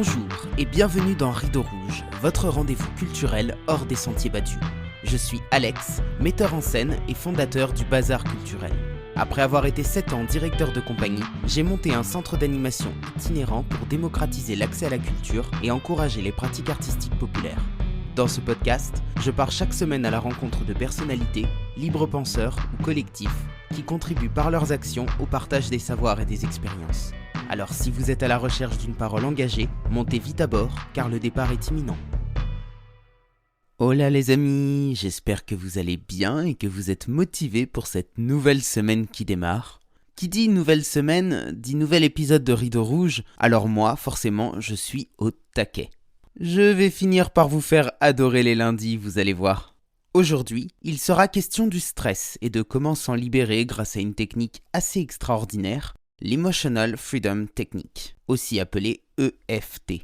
Bonjour et bienvenue dans Rideau Rouge, votre rendez-vous culturel hors des sentiers battus. Je suis Alex, metteur en scène et fondateur du Bazar Culturel. Après avoir été 7 ans directeur de compagnie, j'ai monté un centre d'animation itinérant pour démocratiser l'accès à la culture et encourager les pratiques artistiques populaires. Dans ce podcast, je pars chaque semaine à la rencontre de personnalités, libres penseurs ou collectifs qui contribuent par leurs actions au partage des savoirs et des expériences. Alors si vous êtes à la recherche d'une parole engagée, montez vite à bord car le départ est imminent. Hola les amis, j'espère que vous allez bien et que vous êtes motivés pour cette nouvelle semaine qui démarre. Qui dit nouvelle semaine, dit nouvel épisode de Rideau Rouge, alors moi, forcément, je suis au taquet. Je vais finir par vous faire adorer les lundis, vous allez voir. Aujourd'hui, il sera question du stress et de comment s'en libérer grâce à une technique assez extraordinaire, l'Emotional Freedom Technique, aussi appelée EFT.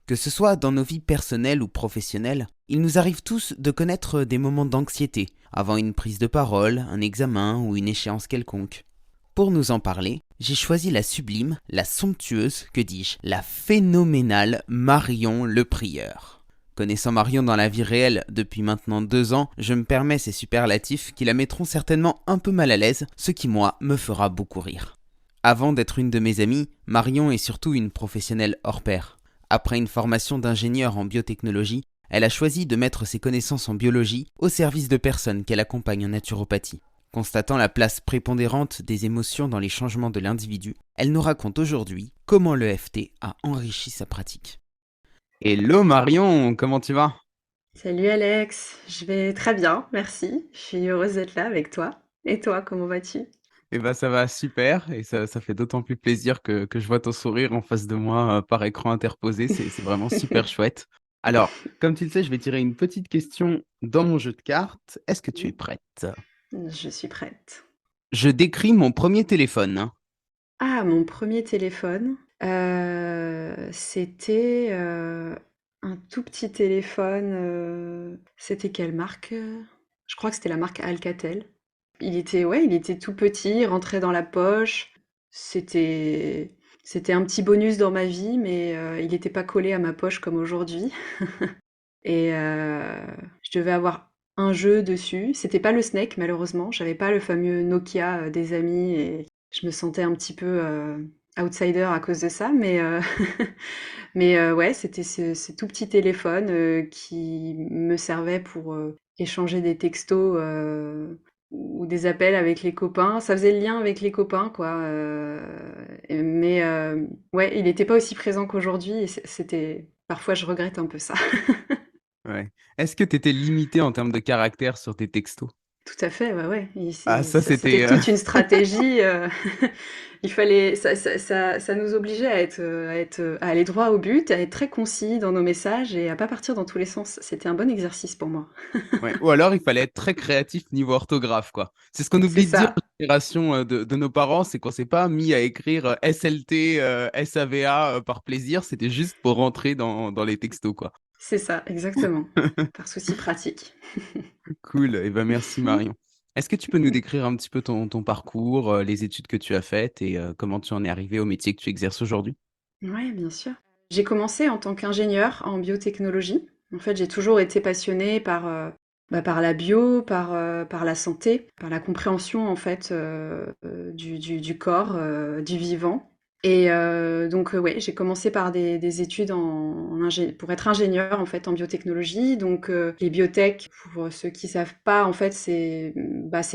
Que ce soit dans nos vies personnelles ou professionnelles, il nous arrive tous de connaître des moments d'anxiété, avant une prise de parole, un examen ou une échéance quelconque. Pour nous en parler, j'ai choisi la sublime, la somptueuse, que dis-je, la phénoménale Marion Le Prieur. Connaissant Marion dans la vie réelle depuis maintenant 2 ans, je me permets ces superlatifs qui la mettront certainement un peu mal à l'aise, ce qui moi me fera beaucoup rire. Avant d'être une de mes amies, Marion est surtout une professionnelle hors pair. Après une formation d'ingénieur en biotechnologie, elle a choisi de mettre ses connaissances en biologie au service de personnes qu'elle accompagne en naturopathie. Constatant la place prépondérante des émotions dans les changements de l'individu, elle nous raconte aujourd'hui comment l'EFT a enrichi sa pratique. Hello Marion, comment tu vas ? Salut Alex, je vais très bien, merci. Je suis heureuse d'être là avec toi. Et toi, comment vas-tu? Eh ben ça va super et ça fait d'autant plus plaisir que je vois ton sourire en face de moi par écran interposé, c'est vraiment super chouette. Alors, comme tu le sais, je vais tirer une petite question dans mon jeu de cartes. Est-ce que tu es prête ? Je suis prête. Je décris mon premier téléphone. Ah, mon premier téléphone, c'était un tout petit téléphone. C'était quelle marque? Je crois que c'était la marque Alcatel. Il était tout petit, il rentrait dans la poche. C'était, c'était un petit bonus dans ma vie, mais il n'était pas collé à ma poche comme aujourd'hui. Et je devais avoir un jeu dessus. C'était pas le Snake, malheureusement. J'avais pas le fameux Nokia des amis et je me sentais un petit peu outsider à cause de ça. Mais ouais, c'était ce tout petit téléphone qui me servait pour échanger des textos ou des appels avec les copains. Ça faisait le lien avec les copains, quoi. Mais ouais, il n'était pas aussi présent qu'aujourd'hui et c'était. Parfois, je regrette un peu ça. Ouais. Est-ce que tu étais limité en termes de caractère sur tes textos ? Tout à fait, ouais, ouais. Et Ah, ça c'était c'était... toute une stratégie. Il fallait, ça nous obligeait à aller droit au but, à être très concis dans nos messages et à pas partir dans tous les sens. C'était un bon exercice pour moi. Ouais. Ou alors il fallait être très créatif niveau orthographe, quoi. C'est ce qu'on C'est oublie de dire ça, aux générations de nos parents, c'est qu'on s'est pas mis à écrire SLT, SAVA par plaisir, c'était juste pour rentrer dans les textos, quoi. c'est ça, exactement. Par souci pratique. Cool, et ben merci Marion. Est-ce que tu peux nous décrire un petit peu ton parcours, les études que tu as faites et comment tu en es arrivé au métier que tu exerces aujourd'hui? Ouais, bien sûr. J'ai commencé en tant qu'ingénieure en biotechnologie. En fait, j'ai toujours été passionnée par la bio, par la santé, par la compréhension en fait du corps, du vivant. Et donc ouais, j'ai commencé par des études pour être ingénieure en fait en biotechnologie. Donc les biotech, pour ceux qui savent pas, en fait c'est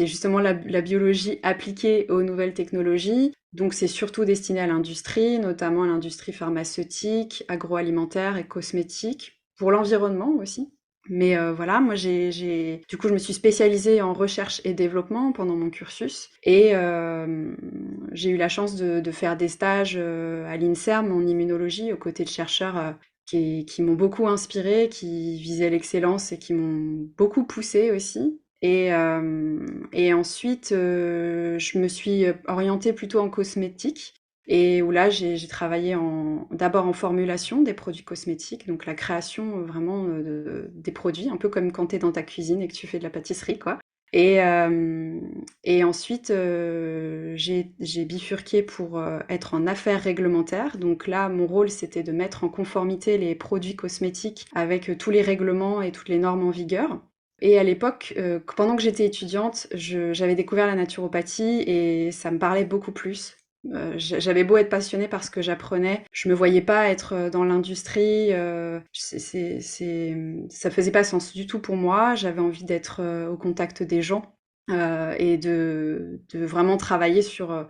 justement la biologie appliquée aux nouvelles technologies. Donc c'est surtout destiné à l'industrie, notamment à l'industrie pharmaceutique, agroalimentaire et cosmétique, pour l'environnement aussi. Mais voilà, moi du coup je me suis spécialisée en recherche et développement pendant mon cursus et j'ai eu la chance de faire des stages à l'INSERM en immunologie aux côtés de chercheurs qui m'ont beaucoup inspirée, qui visaient l'excellence et qui m'ont beaucoup poussée aussi. Et ensuite, je me suis orientée plutôt en cosmétique et où là, j'ai travaillé d'abord en formulation des produits cosmétiques, donc la création vraiment des produits, un peu comme quand tu es dans ta cuisine et que tu fais de la pâtisserie, quoi. Et, euh, et ensuite, j'ai bifurqué pour être en affaires réglementaires. Donc là, mon rôle, c'était de mettre en conformité les produits cosmétiques avec tous les règlements et toutes les normes en vigueur. Et à l'époque, pendant que j'étais étudiante, j'avais découvert la naturopathie et ça me parlait beaucoup plus. J'avais beau être passionnée par ce que j'apprenais, je me voyais pas être dans l'industrie. Ça faisait pas sens du tout pour moi. J'avais envie d'être au contact des gens et de vraiment travailler sur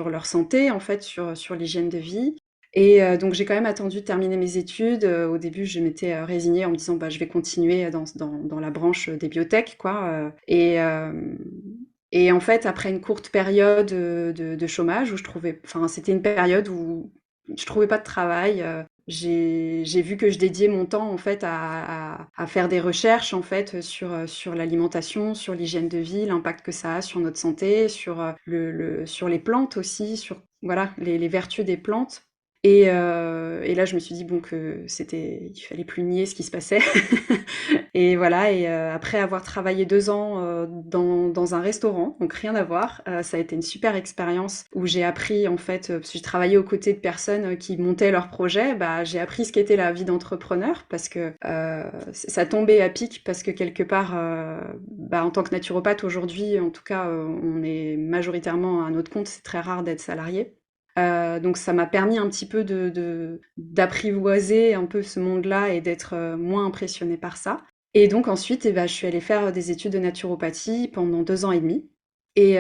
leur santé, en fait, sur l'hygiène de vie. Et donc j'ai quand même attendu de terminer mes études. Au début, je m'étais résignée en me disant bah, je vais continuer dans la branche des biotech, quoi. Et en fait, après une courte période de chômage où enfin, c'était une période où je trouvais pas de travail. J'ai vu que je dédiais mon temps en fait à faire des recherches en fait sur l'alimentation, sur l'hygiène de vie, l'impact que ça a sur notre santé, sur les plantes aussi, sur voilà les vertus des plantes. Et là, je me suis dit bon il fallait plus nier ce qui se passait. Et voilà. Et après avoir travaillé 2 ans dans un restaurant, donc rien à voir, ça a été une super expérience où j'ai appris en fait, parce que j'ai travaillé aux côtés de personnes qui montaient leurs projets, bah j'ai appris ce qu'était la vie d'entrepreneur parce que ça tombait à pic parce que quelque part, bah, en tant que naturopathe aujourd'hui, en tout cas, on est majoritairement à notre compte. C'est très rare d'être salarié. Donc ça m'a permis un petit peu d'apprivoiser un peu ce monde-là et d'être moins impressionnée par ça. Et donc ensuite, eh ben, je suis allée faire des études de naturopathie pendant 2 ans et demi. Et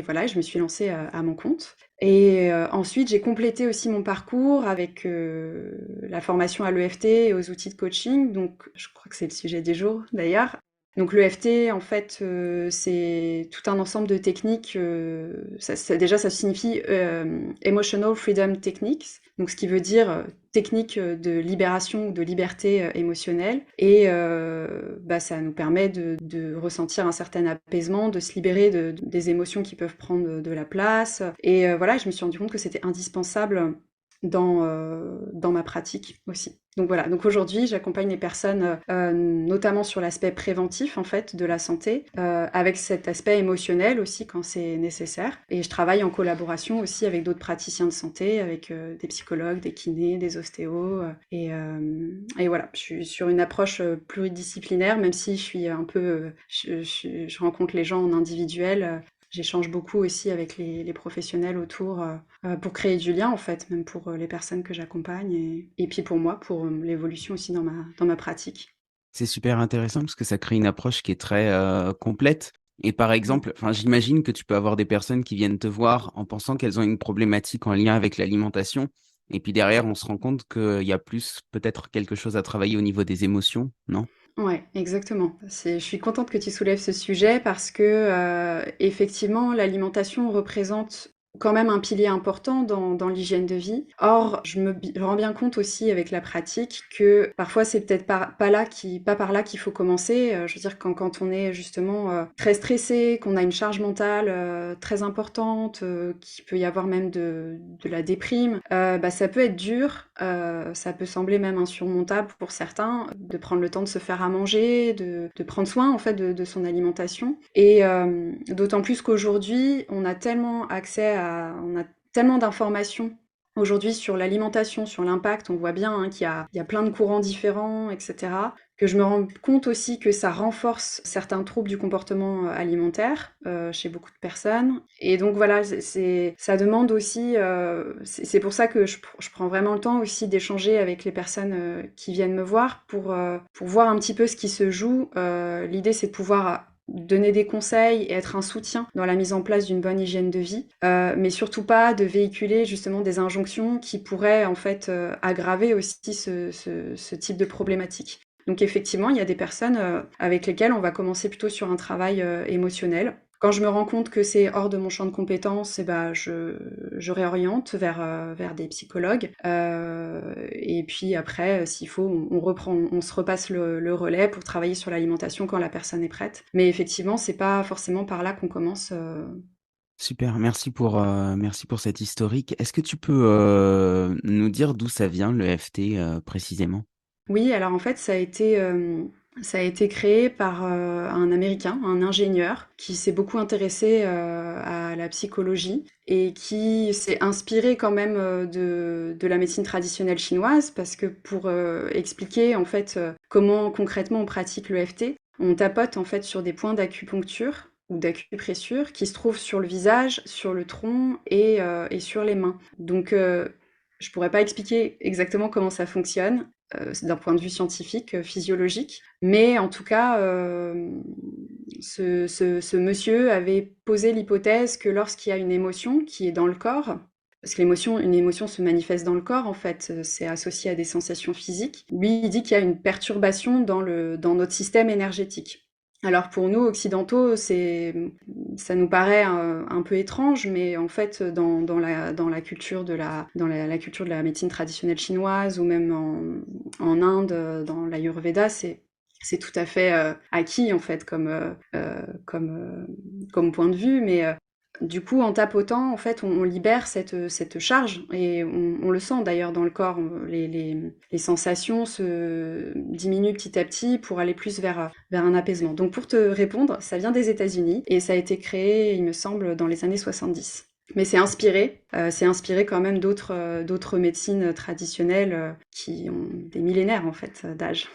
voilà, je me suis lancée à mon compte. Et ensuite, j'ai complété aussi mon parcours avec la formation à l'EFT et aux outils de coaching. Donc, je crois que c'est le sujet du jour d'ailleurs. Donc l'EFT, en fait, c'est tout un ensemble de techniques. Déjà, ça signifie Emotional Freedom Techniques, donc ce qui veut dire technique de libération ou de liberté émotionnelle. Et bah, ça nous permet de ressentir un certain apaisement, de se libérer des émotions qui peuvent prendre de la place. Et voilà, je me suis rendu compte que c'était indispensable dans ma pratique aussi. Donc voilà, donc aujourd'hui j'accompagne les personnes notamment sur l'aspect préventif en fait de la santé, avec cet aspect émotionnel aussi quand c'est nécessaire. Et je travaille en collaboration aussi avec d'autres praticiens de santé, avec des psychologues, des kinés, des ostéos. Et voilà, je suis sur une approche pluridisciplinaire, même si je suis un peu, je rencontre les gens en individuel. J'échange beaucoup aussi avec les professionnels autour pour créer du lien en fait, même pour les personnes que j'accompagne et puis pour moi, pour l'évolution aussi dans ma pratique. C'est super intéressant parce que ça crée une approche qui est très complète. Et par exemple, enfin, j'imagine que tu peux avoir des personnes qui viennent te voir en pensant qu'elles ont une problématique en lien avec l'alimentation. Et puis derrière, on se rend compte qu'il y a plus peut-être quelque chose à travailler au niveau des émotions, non? Ouais, exactement. Je suis contente que tu soulèves ce sujet parce que effectivement, l'alimentation représente quand même un pilier important dans l'hygiène de vie. Or, je rends bien compte aussi avec la pratique que parfois c'est peut-être pas par là qu'il faut commencer. Je veux dire, quand on est justement très stressé, qu'on a une charge mentale très importante, qu'il peut y avoir même de la déprime, bah, ça peut être dur, ça peut sembler même insurmontable pour certains de prendre le temps de se faire à manger, de prendre soin en fait de son alimentation. Et d'autant plus qu'aujourd'hui, on a tellement d'informations aujourd'hui sur l'alimentation, sur l'impact. On voit bien hein, il y a plein de courants différents, etc. Que je me rends compte aussi que ça renforce certains troubles du comportement alimentaire chez beaucoup de personnes. Et donc voilà, ça demande aussi. C'est pour ça que je prends vraiment le temps aussi d'échanger avec les personnes qui viennent me voir pour voir un petit peu ce qui se joue. L'idée, c'est de pouvoir donner des conseils et être un soutien dans la mise en place d'une bonne hygiène de vie, mais surtout pas de véhiculer justement des injonctions qui pourraient en fait aggraver aussi ce type de problématique. Donc effectivement, il y a des personnes avec lesquelles on va commencer plutôt sur un travail émotionnel. Quand je me rends compte que c'est hors de mon champ de compétences, eh ben je réoriente vers des psychologues. Et puis après, s'il faut, on se repasse le relais pour travailler sur l'alimentation quand la personne est prête. Mais effectivement, c'est pas forcément par là qu'on commence. Super, merci pour cet historique. Est-ce que tu peux nous dire d'où ça vient, le FT précisément? Oui, alors en fait, ça a été Ça a été créé par un Américain, un ingénieur, qui s'est beaucoup intéressé à la psychologie et qui s'est inspiré quand même de la médecine traditionnelle chinoise, parce que pour expliquer en fait comment concrètement on pratique l'EFT, on tapote en fait sur des points d'acupuncture ou d'acupressure qui se trouvent sur le visage, sur le tronc et sur les mains. Donc je pourrais pas expliquer exactement comment ça fonctionne d'un point de vue scientifique, physiologique, mais en tout cas, ce monsieur avait posé l'hypothèse que lorsqu'il y a une émotion qui est dans le corps, parce que une émotion se manifeste dans le corps, en fait, c'est associé à des sensations physiques. Lui, il dit qu'il y a une perturbation dans notre système énergétique. Alors pour nous occidentaux, ça nous paraît un peu étrange, mais en fait dans la culture de la culture de la médecine traditionnelle chinoise ou même en Inde, dans l'Ayurveda, c'est tout à fait acquis en fait comme point de vue, mais du coup, en tapotant, en fait, on libère cette charge et on le sent d'ailleurs dans le corps. Les sensations se diminuent petit à petit pour aller plus vers un apaisement. Donc, pour te répondre, ça vient des États-Unis et ça a été créé, il me semble, dans les années 70. Mais c'est inspiré quand même d'autres médecines traditionnelles qui ont des millénaires en fait d'âge.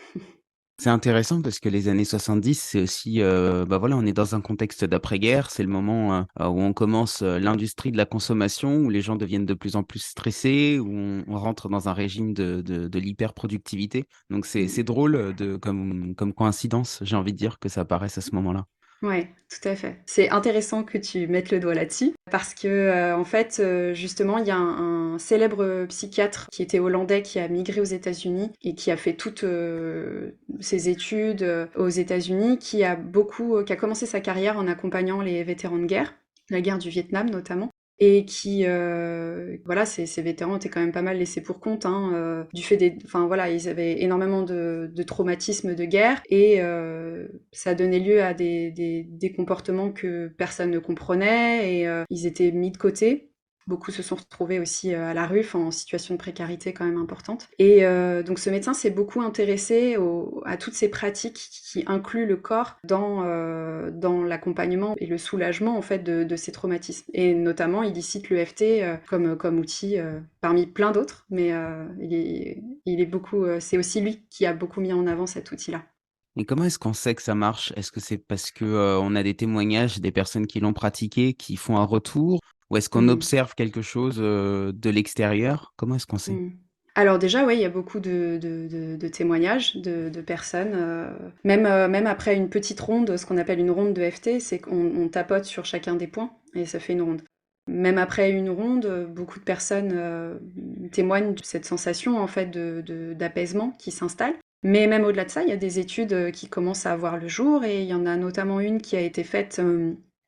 C'est intéressant parce que les années 70, c'est aussi, bah, voilà, on est dans un contexte d'après-guerre. C'est le moment, où on commence, l'industrie de la consommation, où les gens deviennent de plus en plus stressés, où on rentre dans un régime de l'hyperproductivité. Donc c'est drôle, comme coïncidence, j'ai envie de dire, que ça apparaisse à ce moment-là. Ouais, tout à fait. C'est intéressant que tu mettes le doigt là-dessus parce que, en fait, justement, il y a un célèbre psychiatre qui était hollandais, qui a migré aux États-Unis et qui a fait toutes ses études aux États-Unis, qui a commencé sa carrière en accompagnant les vétérans de guerre, la guerre du Vietnam notamment. Et qui, voilà, ces vétérans étaient quand même pas mal laissés pour compte, hein, du fait enfin voilà, ils avaient énormément de traumatismes de guerre et ça donnait lieu à des comportements que personne ne comprenait et ils étaient mis de côté. Beaucoup se sont retrouvés aussi à la rue, en situation de précarité quand même importante. Et donc ce médecin s'est beaucoup intéressé à toutes ces pratiques qui incluent le corps dans l'accompagnement et le soulagement en fait de ces traumatismes. Et notamment, il y cite l'EFT comme outil parmi plein d'autres, mais il est beaucoup. C'est aussi lui qui a beaucoup mis en avant cet outil-là. Et comment est-ce qu'on sait que ça marche? Est-ce que c'est parce que, on a des témoignages des personnes qui l'ont pratiqué, qui font un retour? Ou est-ce qu'on Mmh. observe quelque chose, de l'extérieur? Comment est-ce qu'on sait? Mmh. Alors déjà, oui, il y a beaucoup de témoignages de personnes, même après une petite ronde, ce qu'on appelle une ronde de FT, c'est qu'on tapote sur chacun des points et ça fait une ronde. Même après une ronde, beaucoup de personnes témoignent de cette sensation en fait d'apaisement qui s'installe. Mais même au-delà de ça, il y a des études qui commencent à voir le jour et il y en a notamment une qui a été faite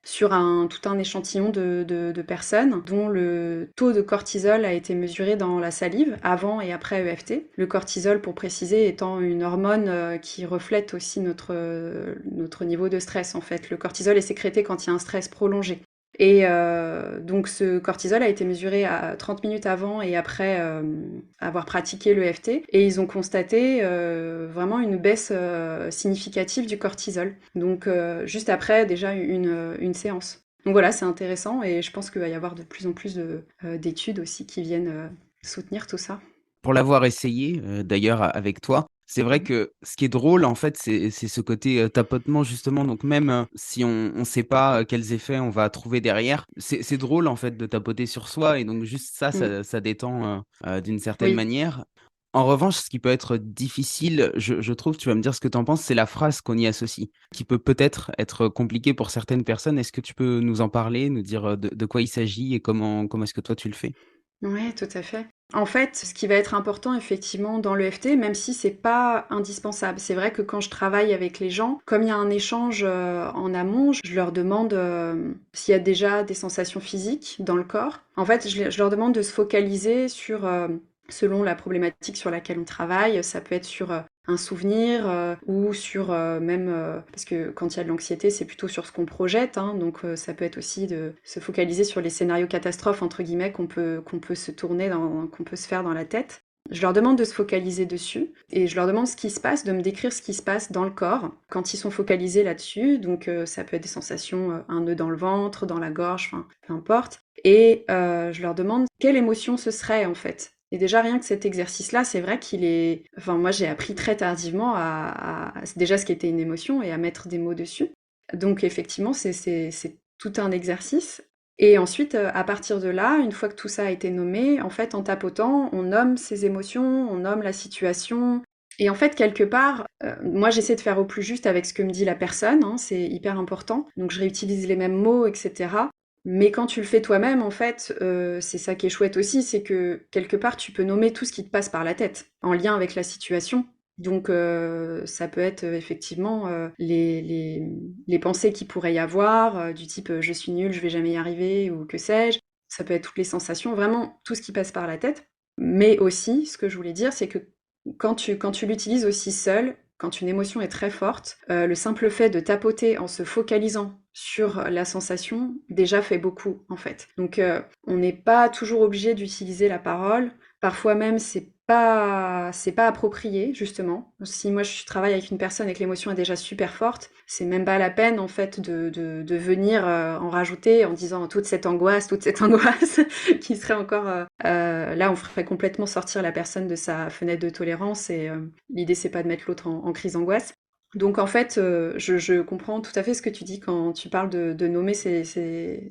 sur tout un échantillon de personnes dont le taux de cortisol a été mesuré dans la salive avant et après EFT. Le cortisol, pour préciser, étant une hormone qui reflète aussi notre niveau de stress en fait. Le cortisol est sécrété quand il y a un stress prolongé. Et donc ce cortisol a été mesuré à 30 minutes avant et après avoir pratiqué l'EFT et ils ont constaté vraiment une baisse significative du cortisol. Donc juste après déjà une séance. Donc voilà, c'est intéressant et je pense qu'il va y avoir de plus en plus d'études aussi qui viennent soutenir tout ça. Pour l'avoir essayé, d'ailleurs avec toi, c'est vrai Mhm. que ce qui est drôle en fait, c'est ce côté, tapotement justement, donc même, si on sait pas, quels effets on va trouver derrière, c'est drôle en fait de tapoter sur soi et donc juste ça, Mm. ça détend, d'une certaine Oui. manière. En revanche, ce qui peut être difficile, je trouve, tu vas me dire ce que tu en penses, c'est la phrase qu'on y associe, qui peut peut-être être compliquée pour certaines personnes. Est-ce que tu peux nous en parler, nous dire, de quoi il s'agit et comment est-ce que toi tu le fais? Ouais, tout à fait. En fait, ce qui va être important effectivement dans l'EFT, même si c'est pas indispensable, c'est vrai que quand je travaille avec les gens, comme il y a un échange en amont, je leur demande s'il y a déjà des sensations physiques dans le corps. En fait, je leur demande de se focaliser sur, selon la problématique sur laquelle on travaille, ça peut être sur un souvenir ou sur même parce que quand il y a de l'anxiété c'est plutôt sur ce qu'on projette, hein, donc ça peut être aussi de se focaliser sur les scénarios catastrophes entre guillemets qu'on peut se faire dans la tête. Je leur demande de se focaliser dessus et je leur demande ce qui se passe, de me décrire ce qui se passe dans le corps quand ils sont focalisés là-dessus. Donc ça peut être des sensations, un nœud dans le ventre, dans la gorge, enfin peu importe. Et je leur demande quelle émotion ce serait en fait. Et déjà rien que cet exercice-là, c'est vrai qu'il est... Enfin moi j'ai appris très tardivement déjà ce qu'était une émotion et à mettre des mots dessus. Donc effectivement c'est tout un exercice. Et ensuite, à partir de là, une fois que tout ça a été nommé, en fait, en tapotant, on nomme ses émotions, on nomme la situation. Et en fait, quelque part, moi, j'essaie de faire au plus juste avec ce que me dit la personne, hein, c'est hyper important. Donc, je réutilise les mêmes mots, etc. Mais quand tu le fais toi-même, en fait, c'est ça qui est chouette aussi, c'est que quelque part, tu peux nommer tout ce qui te passe par la tête, en lien avec la situation. Donc ça peut être effectivement les pensées qu'il pourrait y avoir, du type je suis nulle, je vais jamais y arriver, ou que sais-je. Ça peut être toutes les sensations, vraiment tout ce qui passe par la tête. Mais aussi, ce que je voulais dire, c'est que quand tu l'utilises aussi seul, quand une émotion est très forte, le simple fait de tapoter en se focalisant sur la sensation, déjà fait beaucoup en fait. Donc on n'est pas toujours obligé d'utiliser la parole. Parfois même, c'est pas approprié, justement. Si moi je travaille avec une personne et que l'émotion est déjà super forte, c'est même pas la peine en fait de venir en rajouter en disant toute cette angoisse qui serait encore là on ferait complètement sortir la personne de sa fenêtre de tolérance et l'idée c'est pas de mettre l'autre en crise d'angoisse. Donc en fait, je comprends tout à fait ce que tu dis quand tu parles de nommer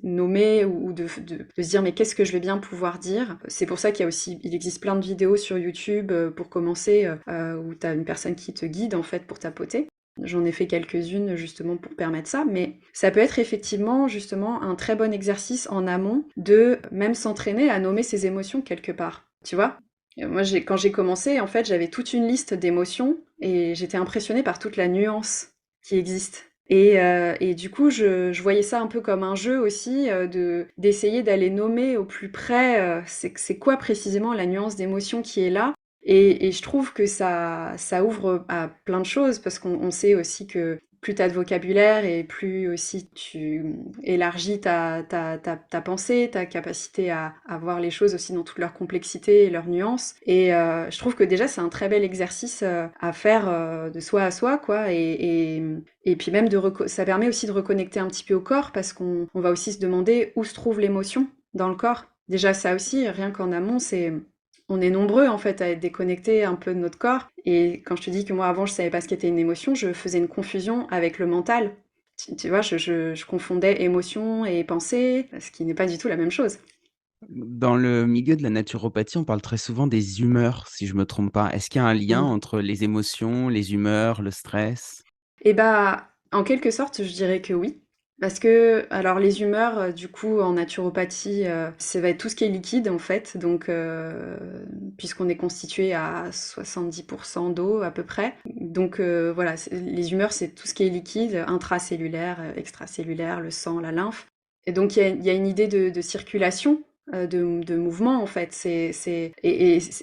nommer ou de se dire mais qu'est-ce que je vais bien pouvoir dire. C'est pour ça il existe plein de vidéos sur YouTube pour commencer où tu as une personne qui te guide en fait pour tapoter. J'en ai fait quelques-unes justement pour permettre ça, mais ça peut être effectivement justement un très bon exercice en amont de même s'entraîner à nommer ses émotions quelque part. Tu vois? Moi, quand j'ai commencé, en fait, j'avais toute une liste d'émotions et j'étais impressionnée par toute la nuance qui existe. Et du coup, je voyais ça un peu comme un jeu aussi, d'essayer d'aller nommer au plus près, c'est quoi précisément la nuance d'émotion qui est là. Et je trouve que ça ouvre à plein de choses parce qu'on sait aussi que plus tu as de vocabulaire et plus aussi tu élargis ta pensée, ta capacité à voir les choses aussi dans toute leur complexité et leur nuance. Et je trouve que déjà c'est un très bel exercice à faire de soi à soi, quoi. Et puis même ça permet aussi de reconnecter un petit peu au corps parce qu'on va aussi se demander où se trouve l'émotion dans le corps. Déjà ça aussi, rien qu'en amont, on est nombreux en fait à être déconnectés un peu de notre corps. Et quand je te dis que moi avant je savais pas ce qu'était une émotion, je faisais une confusion avec le mental. Tu vois, je confondais émotion et pensée, ce qui n'est pas du tout la même chose. Dans le milieu de la naturopathie, on parle très souvent des humeurs, si je me trompe pas. Est-ce qu'il y a un lien Mm. entre les émotions, les humeurs, le stress? Et bah, en quelque sorte, je dirais que oui. Parce que, alors les humeurs, du coup, en naturopathie, ça va être tout ce qui est liquide, en fait. Donc, puisqu'on est constitué à 70% d'eau, à peu près. Donc, voilà, les humeurs, c'est tout ce qui est liquide, intracellulaire, extracellulaire, le sang, la lymphe. Et donc, il y a une idée de circulation, de mouvement, en fait.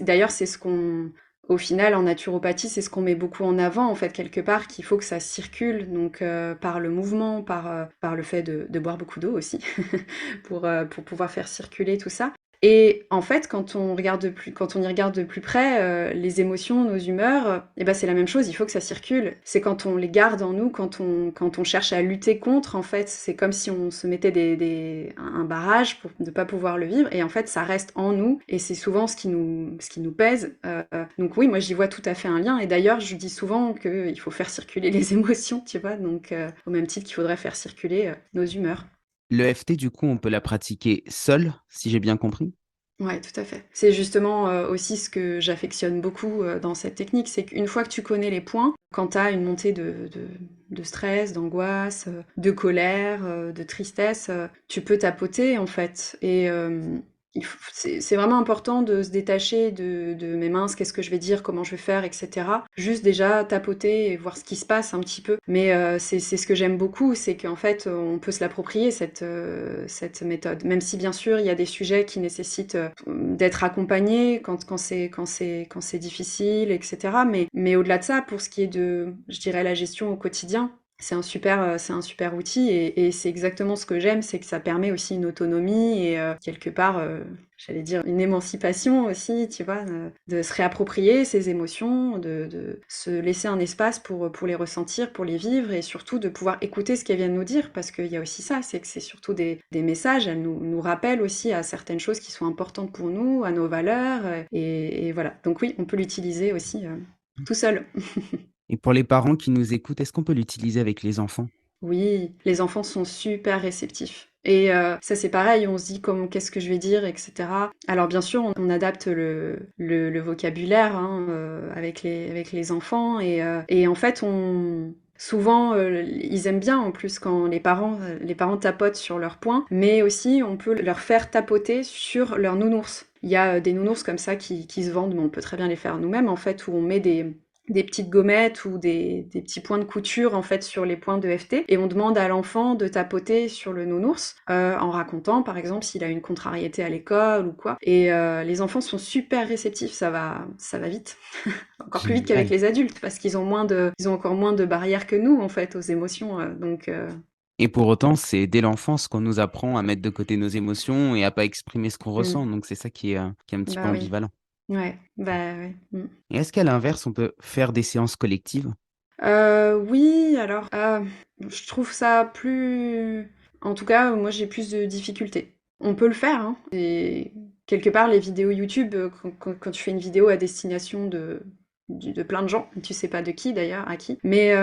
D'ailleurs, c'est ce qu'on au final, en naturopathie, c'est ce qu'on met beaucoup en avant, en fait, quelque part, qu'il faut que ça circule, donc par le mouvement, par le fait de boire beaucoup d'eau aussi, pour pouvoir faire circuler tout ça. Et en fait, quand on y regarde de plus près, les émotions, nos humeurs, eh ben c'est la même chose. Il faut que ça circule. C'est quand on les garde en nous, quand on cherche à lutter contre. En fait, c'est comme si on se mettait un barrage pour ne pas pouvoir le vivre. Et en fait, ça reste en nous. Et c'est souvent ce qui nous pèse. Donc oui, moi j'y vois tout à fait un lien. Et d'ailleurs, je dis souvent qu'il faut faire circuler les émotions, tu vois. Donc au même titre qu'il faudrait faire circuler nos humeurs. Le FT, du coup, on peut la pratiquer seul, si j'ai bien compris? Ouais, tout à fait. C'est justement aussi ce que j'affectionne beaucoup dans cette technique, c'est qu'une fois que tu connais les points, quand tu as une montée de stress, d'angoisse, de colère, de tristesse, tu peux tapoter en fait. Et c'est vraiment important de se détacher de mes minces, qu'est-ce que je vais dire, comment je vais faire, etc. Juste déjà tapoter et voir ce qui se passe un petit peu. Mais c'est ce que j'aime beaucoup, c'est qu'en fait on peut se l'approprier cette méthode. Même si bien sûr il y a des sujets qui nécessitent d'être accompagné quand c'est difficile, etc. Mais au-delà de ça, pour ce qui est de, je dirais, la gestion au quotidien, c'est un super outil et c'est exactement ce que j'aime, c'est que ça permet aussi une autonomie et quelque part, j'allais dire une émancipation aussi, tu vois, de se réapproprier ses émotions, de se laisser un espace pour les ressentir, pour les vivre et surtout de pouvoir écouter ce qu'elles viennent nous dire parce qu'il y a aussi ça, c'est que c'est surtout des messages, elles nous rappellent aussi à certaines choses qui sont importantes pour nous, à nos valeurs et voilà. Donc oui, on peut l'utiliser aussi tout seul. Et pour les parents qui nous écoutent, est-ce qu'on peut l'utiliser avec les enfants? Oui, les enfants sont super réceptifs. Et ça c'est pareil, on se dit comme qu'est-ce que je vais dire, etc. Alors bien sûr, on adapte le vocabulaire hein, avec les enfants et en fait souvent ils aiment bien en plus quand les parents tapotent sur leurs points, mais aussi on peut leur faire tapoter sur leur nounours. Il y a des nounours comme ça qui se vendent, mais on peut très bien les faire nous-mêmes en fait, où on met des petites gommettes ou des petits points de couture en fait sur les points de FT et on demande à l'enfant de tapoter sur le nounours en racontant par exemple s'il a une contrariété à l'école ou quoi et les enfants sont super réceptifs, ça va vite encore plus vite qu'avec Génial. les adultes parce ils ont encore moins de barrières que nous en fait aux émotions Et pour autant, c'est dès l'enfance qu'on nous apprend à mettre de côté nos émotions et à pas exprimer ce qu'on ressent, mmh, donc c'est ça qui est un petit peu bah oui ambivalent. ouais bah ouais Et est-ce qu'à l'inverse, on peut faire des séances collectives? Oui alors je trouve ça plus en tout cas moi j'ai plus de difficultés. On peut le faire, hein, et quelque part les vidéos YouTube, quand tu fais une vidéo à destination de plein de gens, tu sais pas de qui d'ailleurs, à qui, mais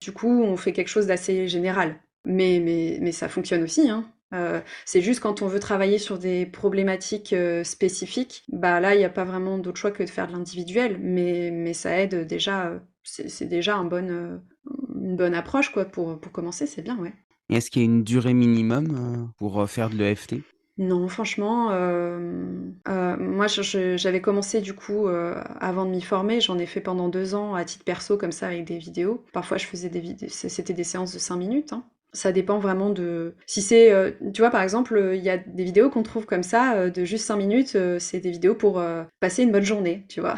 du coup on fait quelque chose d'assez général. Mais ça fonctionne aussi, hein. C'est juste quand on veut travailler sur des problématiques, spécifiques, bah là il y a pas vraiment d'autre choix que de faire de l'individuel, mais ça aide déjà, c'est déjà une bonne approche quoi pour commencer, c'est bien, ouais. Et est-ce qu'il y a une durée minimum, pour, faire de l'EFT? Non, franchement, moi j'avais commencé du coup, avant de m'y former, j'en ai fait pendant 2 ans à titre perso comme ça avec des vidéos. Parfois je faisais des vidéos, c'était des séances de 5 minutes, hein. Ça dépend vraiment de si c'est, tu vois par exemple, il y a des vidéos qu'on trouve comme ça, de juste 5 minutes, c'est des vidéos pour, passer une bonne journée, tu vois?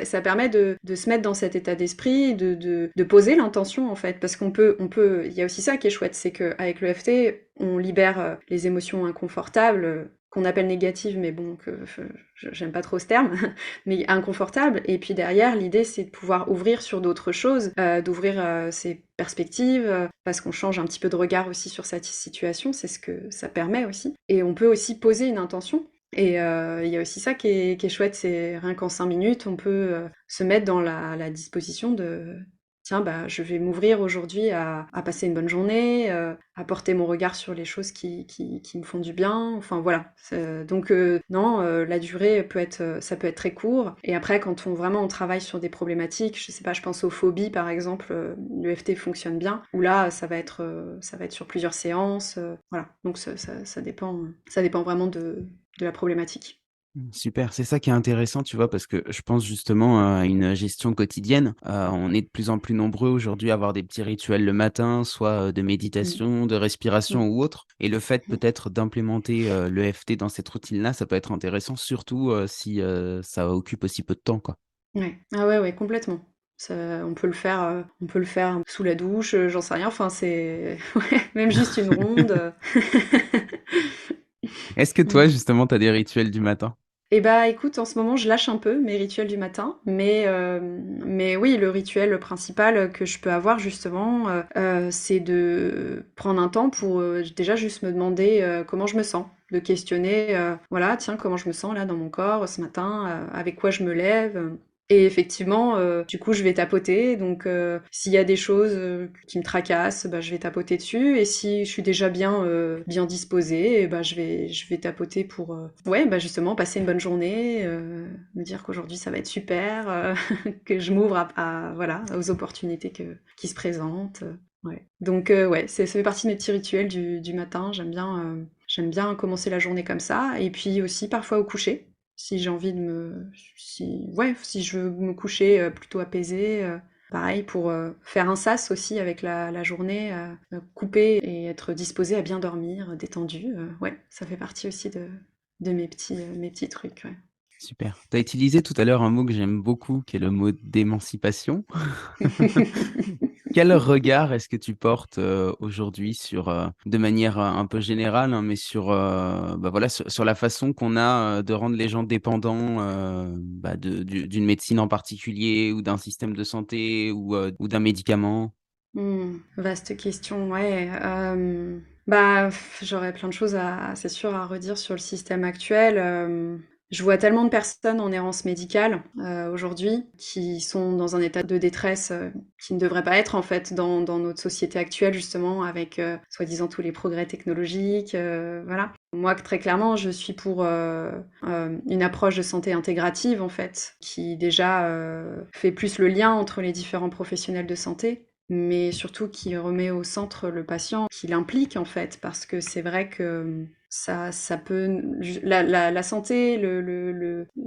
Ça permet de se mettre dans cet état d'esprit, de poser l'intention en fait. Parce il y a aussi ça qui est chouette, c'est qu'avec le l'EFT, on libère les émotions inconfortables, qu'on appelle négatives, mais bon, j'aime pas trop ce terme, mais inconfortables. Et puis derrière, l'idée, c'est de pouvoir ouvrir sur d'autres choses, d'ouvrir ses perspectives, parce qu'on change un petit peu de regard aussi sur cette situation, c'est ce que ça permet aussi. Et on peut aussi poser une intention. Et il y a aussi ça qui est chouette, c'est rien qu'en 5 minutes, on peut se mettre dans la disposition de tiens, bah, je vais m'ouvrir aujourd'hui à passer une bonne journée, à porter mon regard sur les choses qui me font du bien. Enfin voilà. Donc non, la durée ça peut être très court. Et après, quand vraiment on travaille sur des problématiques, je sais pas, je pense aux phobies par exemple, l'EFT fonctionne bien. Où là, ça va être sur plusieurs séances. Voilà. Donc ça dépend vraiment de la problématique. Mmh, super, c'est ça qui est intéressant, tu vois? Parce que je pense justement à une gestion quotidienne. On est de plus en plus nombreux aujourd'hui à avoir des petits rituels le matin, soit, de Mm, méditation, de mm, respiration ou autre et le fait mm. peut-être d'implémenter, l'EFT dans cette routine-là, ça peut être intéressant surtout, si, ça occupe aussi peu de temps, quoi. Ouais. Ah ouais, ouais, complètement. Ça, on peut le faire sous la douche, j'en sais rien. Enfin, c'est ouais, même juste une ronde. Est-ce que toi, Mm. justement, tu as des rituels du matin? Et bah écoute, en ce moment, je lâche un peu mes rituels du matin, mais oui, le rituel principal que je peux avoir justement, c'est de prendre un temps pour déjà juste me demander comment je me sens, de questionner, voilà, tiens, comment je me sens là dans mon corps ce matin, avec quoi je me lève. Et effectivement, du coup, je vais tapoter. Donc, s'il y a des choses qui me tracassent, bah, je vais tapoter dessus. Et si je suis déjà bien disposée, et bah, je vais tapoter pour, ouais, bah, justement, passer une bonne journée, me dire qu'aujourd'hui ça va être super, que je m'ouvre voilà, aux opportunités qui se présentent. Ouais. Donc, ouais, ça fait partie de mes petits rituels du matin. J'aime bien commencer la journée comme ça. Et puis aussi parfois au coucher. Si j'ai envie de si je veux me coucher plutôt apaisée, pareil pour faire un sas aussi avec la journée, couper et être disposée à bien dormir, détendue. Ouais, ça fait partie aussi de mes petits trucs. Ouais. Super. Tu as utilisé tout à l'heure un mot que j'aime beaucoup, qui est le mot d'émancipation. Quel regard est-ce que tu portes aujourd'hui sur, de manière un peu générale, hein, mais sur, bah voilà, sur la façon qu'on a de rendre les gens dépendants bah d'une médecine en particulier ou d'un système de santé ou d'un médicament? Vaste question, ouais. Bah, j'aurais plein de choses c'est sûr, à redire sur le système actuel. Je vois tellement de personnes en errance médicale aujourd'hui qui sont dans un état de détresse qui ne devrait pas être en fait dans notre société actuelle justement avec soi-disant tous les progrès technologiques, voilà. Moi, très clairement, je suis pour une approche de santé intégrative en fait, qui déjà fait plus le lien entre les différents professionnels de santé mais surtout qui remet au centre le patient, qui l'implique en fait, parce que c'est vrai que ça peut la santé,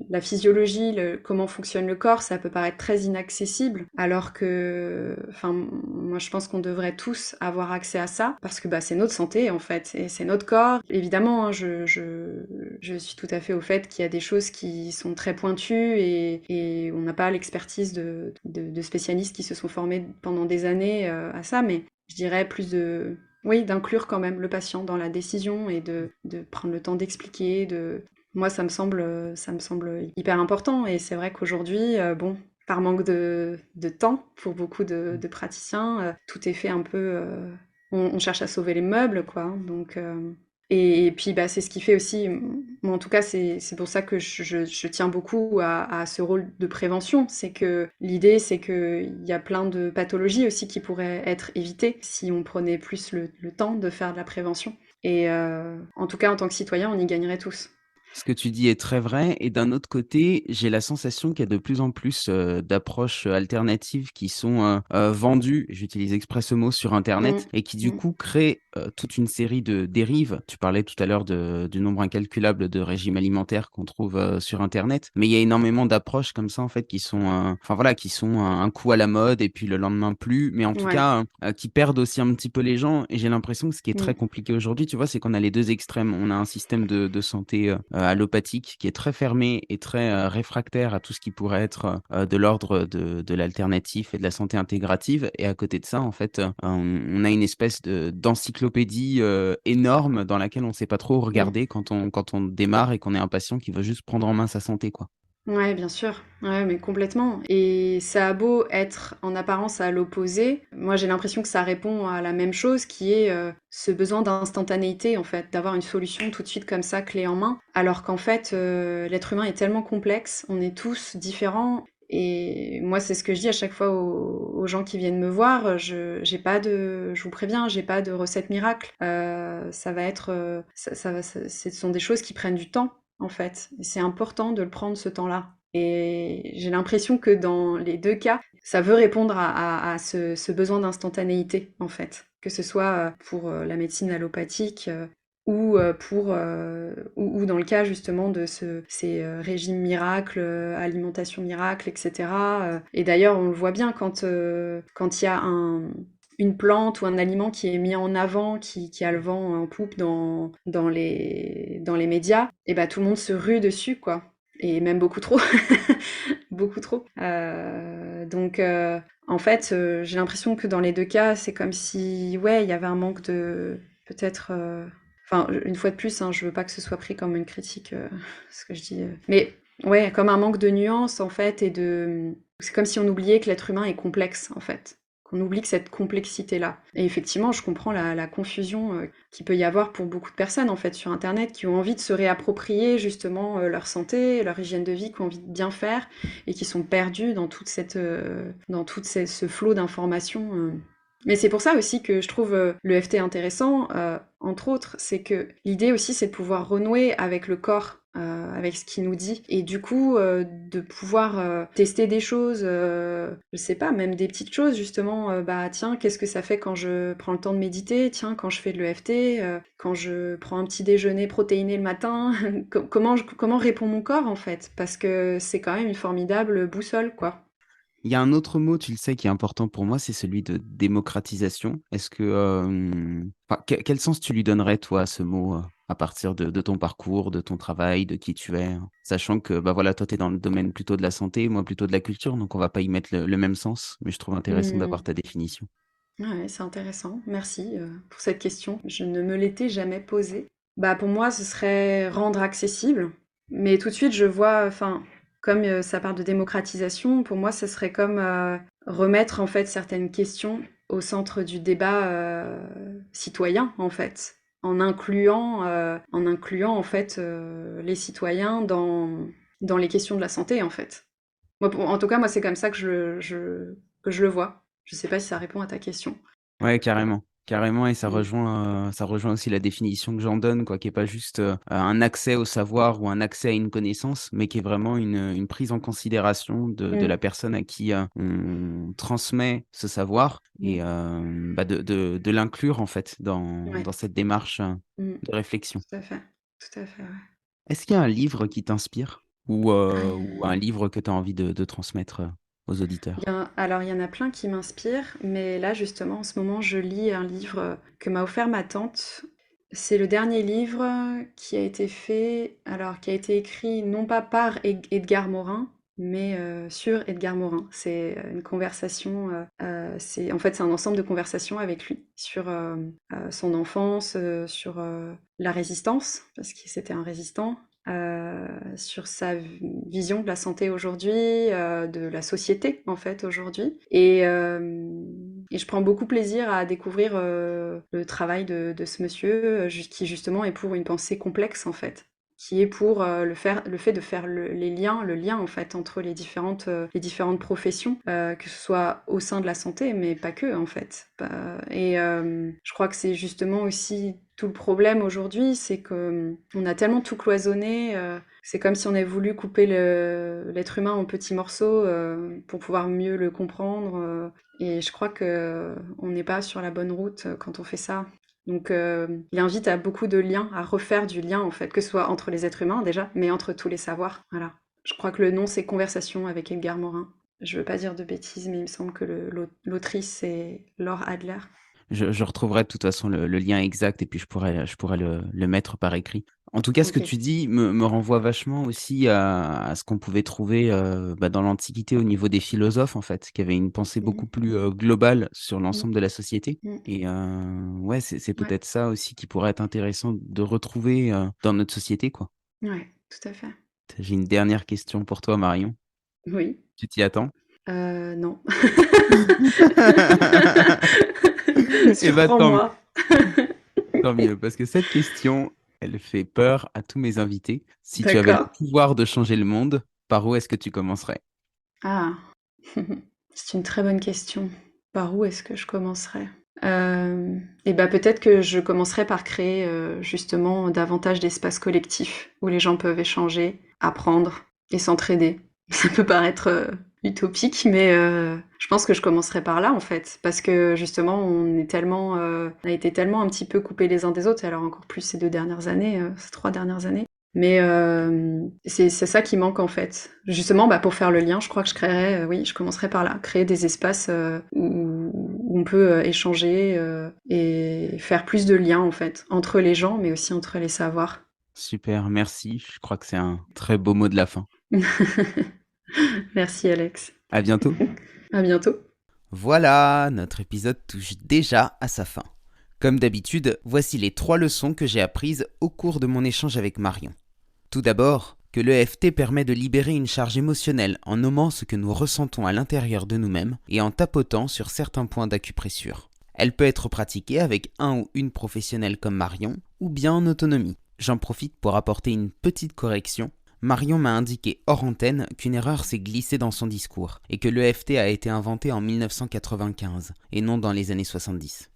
la physiologie, comment fonctionne le corps, ça peut paraître très inaccessible, alors que, enfin, moi je pense qu'on devrait tous avoir accès à ça, parce que bah, c'est notre santé en fait, et c'est notre corps. Évidemment, hein, je suis tout à fait au fait qu'il y a des choses qui sont très pointues et on n'a pas l'expertise de spécialistes qui se sont formés pendant des années à ça, mais je dirais plus oui, d'inclure quand même le patient dans la décision et de prendre le temps d'expliquer. Moi, ça me semble hyper important. Et c'est vrai qu'aujourd'hui, bon, par manque de temps pour beaucoup de praticiens, tout est fait un peu. On cherche à sauver les meubles, quoi. Donc, et puis, bah, c'est ce qui fait aussi, moi en tout cas, c'est pour ça que je tiens beaucoup à ce rôle de prévention. C'est que l'idée, c'est qu'il y a plein de pathologies aussi qui pourraient être évitées si on prenait plus le temps de faire de la prévention. Et en tout cas, en tant que citoyen, on y gagnerait tous. Ce que tu dis est très vrai et d'un autre côté, j'ai la sensation qu'il y a de plus en plus, d'approches, alternatives qui sont, vendues, j'utilise exprès ce mot, sur internet Mm, et qui du mm, coup créent, toute une série de dérives. Tu parlais tout à l'heure du nombre incalculable de régimes alimentaires qu'on trouve, sur internet, mais il y a énormément d'approches comme ça en fait qui sont, enfin voilà, qui sont un coup à la mode et puis le lendemain plus, mais en tout ouais. cas, qui perdent aussi un petit peu les gens et j'ai l'impression que ce qui est très Mm, compliqué aujourd'hui, tu vois, c'est qu'on a les 2 extrêmes. On a un système de santé, allopathique qui est très fermé et très, réfractaire à tout ce qui pourrait être, de l'ordre de l'alternatif et de la santé intégrative et à côté de ça, en fait, on a une espèce d'encyclopédie, énorme dans laquelle on ne sait pas trop où mm. regarder quand on démarre et qu'on est un patient qui veut juste prendre en main sa santé, quoi. Ouais, bien sûr. Ouais, mais complètement. Et ça a beau être en apparence à l'opposé, moi j'ai l'impression que ça répond à la même chose qui est ce besoin d'instantanéité en fait, d'avoir une solution tout de suite comme ça, clé en main. Alors qu'en fait, l'être humain est tellement complexe, on est tous différents. Et moi, c'est ce que je dis à chaque fois aux gens qui viennent me voir. Je vous préviens, j'ai pas de recette miracle. Ça va être, ce sont des choses qui prennent du temps en fait. Et c'est important de le prendre ce temps-là. Et j'ai l'impression que dans les deux cas, ça veut répondre à ce besoin d'instantanéité, en fait. Que ce soit pour la médecine allopathique ou dans le cas justement de ces régimes miracles, alimentation miracle, etc. Et d'ailleurs, on le voit bien quand il y a une plante ou un aliment qui est mis en avant, qui a le vent en poupe dans les médias, et bah tout le monde se rue dessus, quoi. Et même beaucoup trop. Beaucoup trop. En fait, j'ai l'impression que dans les deux cas, c'est comme si, ouais, il y avait un manque de, peut-être, enfin, une fois de plus, hein, je veux pas que ce soit pris comme une critique, ce que je dis, mais ouais, comme un manque de nuances en fait, c'est comme si on oubliait que l'être humain est complexe en fait, qu'on oublie que cette complexité-là. Et effectivement, je comprends la confusion qu'il peut y avoir pour beaucoup de personnes en fait sur Internet qui ont envie de se réapproprier justement leur santé, leur hygiène de vie, qui ont envie de bien faire et qui sont perdus dans ce flot d'informations. Mais c'est pour ça aussi que je trouve le FT intéressant, entre autres, c'est que l'idée aussi c'est de pouvoir renouer avec le corps, avec ce qu'il nous dit, et du coup de pouvoir tester des choses, je sais pas, même des petites choses justement, bah tiens, qu'est-ce que ça fait quand je prends le temps de méditer, tiens, quand je fais de l'EFT, quand je prends un petit déjeuner protéiné le matin, comment répond mon corps en fait, parce que c'est quand même une formidable boussole, quoi. Il y a un autre mot, tu le sais, qui est important pour moi, c'est celui de démocratisation. Est-ce que, enfin, quel sens tu lui donnerais, toi, à ce mot, à partir de ton parcours, de ton travail, de qui tu es, hein? Sachant que, bah voilà, toi, tu es dans le domaine plutôt de la santé, moi plutôt de la culture, donc on va pas y mettre le même sens, mais je trouve intéressant d'avoir Mmh. ta définition. Ouais, c'est intéressant. Merci, pour cette question. Je ne me l'étais jamais posée. Bah, pour moi, ce serait rendre accessible, mais tout de suite, je vois, enfin, comme, ça parle de démocratisation, pour moi, ce serait comme, remettre, en fait, certaines questions au centre du débat, citoyen, en fait. En incluant, en fait, les citoyens dans les questions de la santé, en fait. Moi, en tout cas, moi, c'est comme ça que je le vois. Je sais pas si ça répond à ta question. Ouais, carrément. Carrément et Mmh. ça rejoint aussi la définition que j'en donne quoi, qui est pas juste, un accès au savoir ou un accès à une connaissance, mais qui est vraiment une prise en considération de Mmh. la personne à qui, on transmet ce savoir et Mmh. bah, de l'inclure en fait dans Ouais. cette démarche, Mmh. de réflexion. Tout à fait. Tout à fait, ouais. Est-ce qu'il y a un livre qui t'inspire ou un Ah! livre que tu as envie de transmettre, aux auditeurs? Il y en a plein qui m'inspirent, mais là, justement, en ce moment, je lis un livre, que m'a offert ma tante. C'est le dernier livre, qui a été écrit non pas par Edgar Morin, mais sur Edgar Morin. C'est, une conversation, c'est un ensemble de conversations avec lui sur, son enfance, sur, la résistance, parce que c'était un résistant, sur sa vision de la santé aujourd'hui, de la société en fait aujourd'hui. Et je prends beaucoup plaisir à découvrir le travail de ce monsieur qui justement est pour une pensée complexe en fait, qui est pour le fait de faire le lien en fait entre les différentes professions, que ce soit au sein de la santé, mais pas que en fait. Je crois que c'est justement aussi tout le problème aujourd'hui, c'est que on a tellement tout cloisonné. C'est comme si on avait voulu couper l'être humain en petits morceaux pour pouvoir mieux le comprendre. Et je crois que on n'est pas sur la bonne route quand on fait ça. Donc, il invite à beaucoup de liens, à refaire du lien en fait, que ce soit entre les êtres humains déjà, mais entre tous les savoirs. Voilà. Je crois que le nom c'est Conversation avec Edgar Morin. Je veux pas dire de bêtises, mais il me semble que l'autrice c'est Laure Adler. Je retrouverai de toute façon le lien exact et puis je pourrais le mettre par écrit. En tout cas, ce que Ok. tu dis me renvoie vachement aussi à ce qu'on pouvait trouver, bah, dans l'Antiquité au niveau des philosophes, en fait, qui avaient une pensée beaucoup Mm, plus, globale sur mm, l'ensemble de la société mm. et ouais, c'est Ouais, peut-être ça aussi qui pourrait être intéressant de retrouver, dans notre société, quoi. ouais, tout à fait. J'ai une dernière question pour toi, Marion. Oui. Tu t'y attends? Non. Eh bah, tant Surprends-moi. Tant mieux, parce que cette question, elle fait peur à tous mes invités. Si tu avais le D'accord. pouvoir de changer le monde, par où est-ce que tu commencerais? Ah, c'est une très bonne question. Par où est-ce que je commencerais? Et bah, peut-être que je commencerais par créer, justement davantage d'espaces collectifs où les gens peuvent échanger, apprendre et s'entraider. Ça peut paraître, utopique, mais je pense que je commencerais par là, en fait. Parce que justement, on a été tellement un petit peu coupés les uns des autres, et alors encore plus ces 2 dernières années, ces 3 dernières années. Mais c'est ça qui manque en fait. Justement, bah, pour faire le lien, je crois que je créerais, oui, je commencerais par là, créer des espaces où on peut échanger et faire plus de liens en fait, entre les gens, mais aussi entre les savoirs. Super, merci. Je crois que c'est un très beau mot de la fin. Merci Alex. À bientôt. À bientôt. Voilà, notre épisode touche déjà à sa fin. Comme d'habitude, voici les 3 leçons que j'ai apprises au cours de mon échange avec Marion. Tout d'abord, que l'EFT permet de libérer une charge émotionnelle en nommant ce que nous ressentons à l'intérieur de nous-mêmes et en tapotant sur certains points d'acupressure. Elle peut être pratiquée avec un ou une professionnelle comme Marion, ou bien en autonomie. J'en profite pour apporter une petite correction. Marion m'a indiqué hors antenne qu'une erreur s'est glissée dans son discours, et que l'EFT a été inventé en 1995, et non dans les années 70.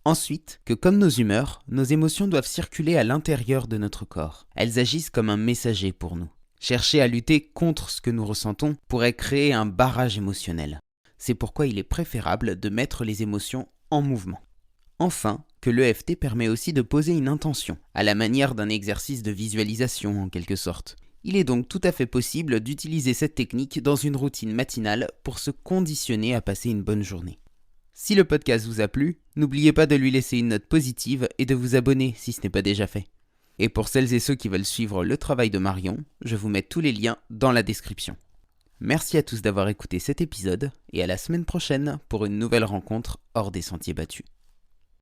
Ensuite, que comme nos humeurs, nos émotions doivent circuler à l'intérieur de notre corps. Elles agissent comme un messager pour nous. Chercher à lutter contre ce que nous ressentons pourrait créer un barrage émotionnel. C'est pourquoi il est préférable de mettre les émotions en mouvement. Enfin, que l'EFT permet aussi de poser une intention, à la manière d'un exercice de visualisation en quelque sorte. Il est donc tout à fait possible d'utiliser cette technique dans une routine matinale pour se conditionner à passer une bonne journée. Si le podcast vous a plu, n'oubliez pas de lui laisser une note positive et de vous abonner si ce n'est pas déjà fait. Et pour celles et ceux qui veulent suivre le travail de Marion, je vous mets tous les liens dans la description. Merci à tous d'avoir écouté cet épisode et à la semaine prochaine pour une nouvelle rencontre hors des sentiers battus.